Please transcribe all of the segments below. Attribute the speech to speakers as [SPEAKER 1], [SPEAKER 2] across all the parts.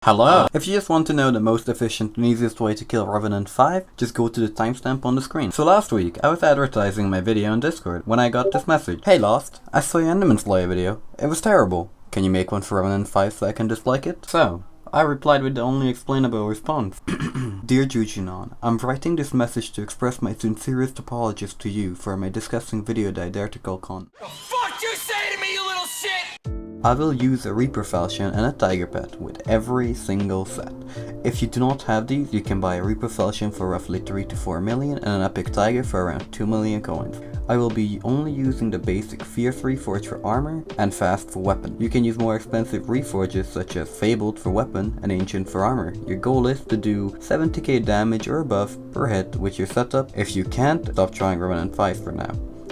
[SPEAKER 1] Hello! If you just want to know the most efficient and easiest way to kill Revenant 5, just go to the timestamp on the screen. So last week, I was advertising my video on Discord when I got this message. Hey Lost, I saw your Enderman Slayer video. It was terrible. Can you make one for Revenant 5 so I can dislike it? So, I replied with the only explainable response. Dear Jujunon, I'm writing this message to express my sincerest apologies to you for my disgusting video that I dare to call con.
[SPEAKER 2] The fuck you say to me, you little shit?
[SPEAKER 1] I will use a Reaper Falchion and a Tiger Pet with every single set. If you do not have these, you can buy a Reaper Falchion for roughly 3 to 4 million and an Epic Tiger for around 2 million coins. I will be only using the basic Fierce Reforge for armor and Fast for weapon. You can use more expensive reforges such as Fabled for weapon and Ancient for armor. Your goal is to do 70k damage or above per hit with your setup. If you can't, stop trying Revenant 5 for now.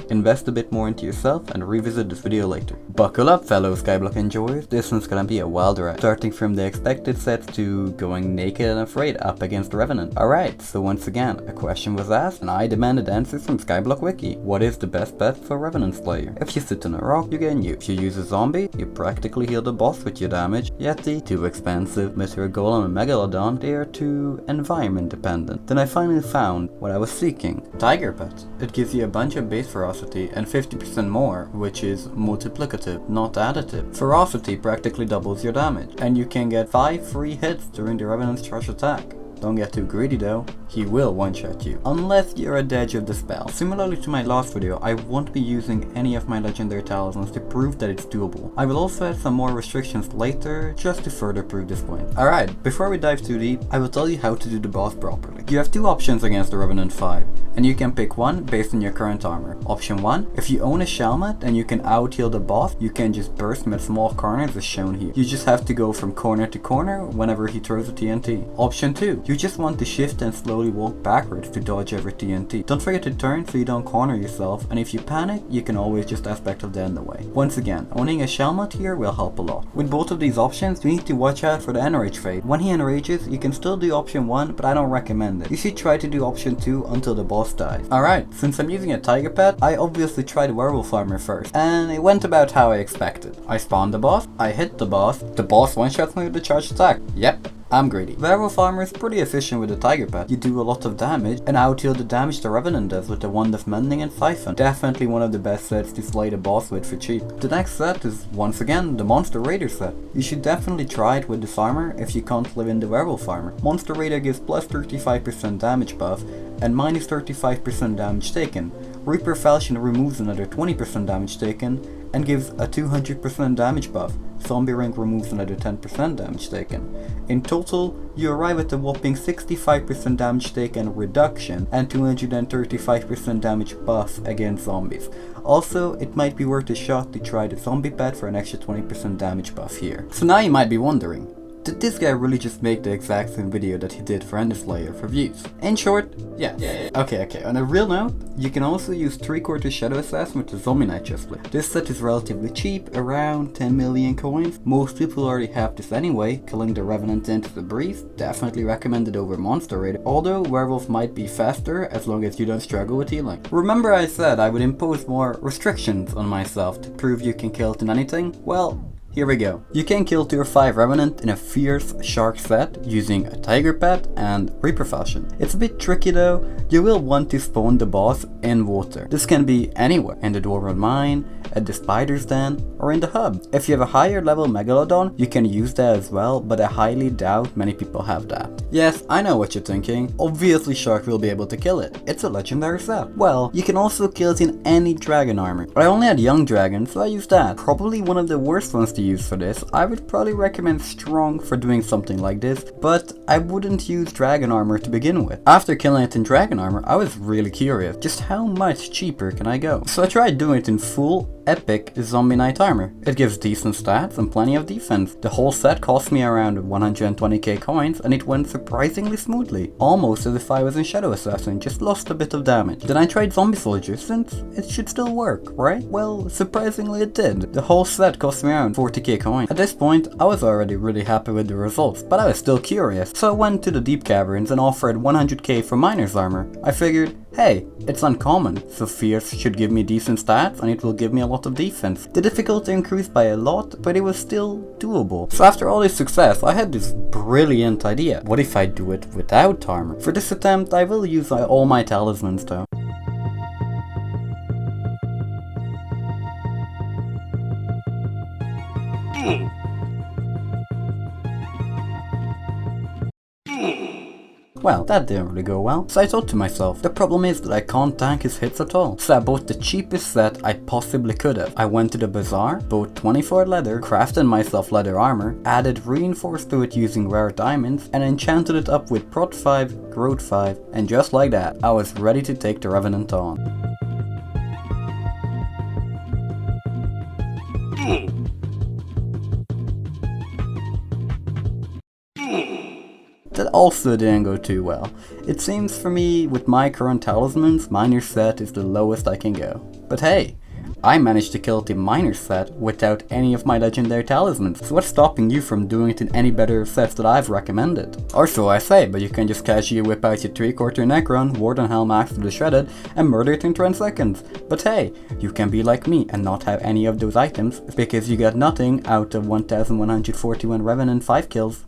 [SPEAKER 1] Invest a bit more into yourself and revisit this video later. Buckle up fellow Skyblock enjoyers, this one's gonna be a wild ride. Starting from the expected sets to going naked and afraid up against the Revenant. Alright, so once again, a question was asked and I demanded answers from Skyblock Wiki. What is the best bet for Revenant Slayer? If you sit on a rock, you get nuked. If you use a zombie, you practically heal the boss with your damage. Yeti, too expensive. Meteor Golem and Megalodon, they are too environment dependent. Then I finally found what I was seeking. Tiger Pet. It gives you a bunch of base ferocity and 50% more, which is multiplicative, not additive. Ferocity practically doubles your damage, and you can get 5 free hits during the Revenant's charge attack. Don't get too greedy though, he will one-shot you. Unless you're at the edge of the spell. Similarly to my last video, I won't be using any of my legendary talismans to prove that it's doable. I will also add some more restrictions later, just to further prove this point. Alright, before we dive too deep, I will tell you how to do the boss properly. You have two options against the Revenant 5, and you can pick one based on your current armor. Option 1, if you own a Shelmet and you can out-heal the boss, you can just burst him at small corners as shown here. You just have to go from corner to corner whenever he throws a TNT. Option 2, you just want to shift and slowly walk backwards to dodge every TNT. Don't forget to turn so you don't corner yourself, and if you panic, you can always just aspect of the end away. Once again, owning a Shelmet here will help a lot. With both of these options, you need to watch out for the enrage phase. When he enrages, you can still do option 1, but I don't recommend it. You should try to do option 2 until the boss dies. Alright, since I'm using a Tiger Pet, I obviously tried Werewolf Armour first, and it went about how I expected. I spawned the boss, I hit the boss one-shots me with the charge attack. Yep. I'm greedy. Werewolf Armour is pretty efficient with the Tiger Pet. You do a lot of damage and out-heal the damage the Revenant does with the Wand of Mending and Siphon. Definitely one of the best sets to slay the boss with for cheap. The next set is once again the Monster Raider set. You should definitely try it with this armor if you can't live in the Werewolf Armour. Monster Raider gives plus 35% damage buff and minus 35% damage taken. Reaper Falchion removes another 20% damage taken and gives a 200% damage buff. Zombie Rank removes another 10% damage taken. In total, you arrive at a whopping 65% damage taken reduction and 235% damage buff against zombies. Also, it might be worth a shot to try the zombie pet for an extra 20% damage buff here. So now you might be wondering, did this guy really just make the exact same video that he did for Ender Slayer for views? In short, yes. Okay, on a real note, you can also use 3/4 Shadow Assassin with the Zombie Knight Chestplate. This set is relatively cheap, around 10 million coins. Most people already have this anyway, killing the Revenant into the breeze. Definitely recommended over Monster Raider, although Werewolf might be faster as long as you don't struggle with healing. Remember I said I would impose more restrictions on myself to prove you can kill it in anything? Well, here we go. You can kill tier 5 Revenant in a Fierce Shark set using a Tiger Pet and Reaper Falchion. It's a bit tricky though. You will want to spawn the boss in water. This can be anywhere, in the Dwarven Mine, at the Spider's Den, or in the hub. If you have a higher level Megalodon, you can use that as well, but I highly doubt many people have that. Yes, I know what you're thinking. Obviously Shark will be able to kill it. It's a legendary set. Well, you can also kill it in any dragon armor. I only had Young Dragon, so I used that. Probably one of the worst ones to use for this. I would probably recommend Strong for doing something like this, but I wouldn't use Dragon Armor to begin with. After killing it in Dragon Armor, I was really curious, just how much cheaper can I go? So I tried doing it in full epic Zombie Knight armor. It gives decent stats and plenty of defense. The whole set cost me around 120k coins and it went surprisingly smoothly. Almost as if I was in Shadow Assassin, just lost a bit of damage. Then I tried Zombie Soldier since it should still work, right? Well, surprisingly it did. The whole set cost me around 40k coins. At this point, I was already really happy with the results, but I was still curious, so I went to the deep caverns and offered 100k for miner's armor. I figured, hey, it's uncommon, so fierce should give me decent stats and it will give me a lot of defense. The difficulty increased by a lot, but it was still doable. So after all this success, I had this brilliant idea. What if I do it without armor? For this attempt, I will use all my talismans though. Well, that didn't really go well, so I thought to myself, the problem is that I can't tank his hits at all. So I bought the cheapest set I possibly could have. I went to the bazaar, bought 24 leather, crafted myself leather armor, added reinforce to it using rare diamonds, and enchanted it up with prot 5, growth 5, and just like that, I was ready to take the Revenant on. That also didn't go too well. It seems for me, with my current talismans, miner set is the lowest I can go. But hey, I managed to kill the miner set without any of my legendary talismans, so what's stopping you from doing it in any better sets that I've recommended? Or so I say, but you can just casually whip out your 3/4 Necron, Warden Helm Axe to the Shredded, and murder it in 10 seconds. But hey, you can be like me and not have any of those items, because you got nothing out of 1141 Revenant 5 kills.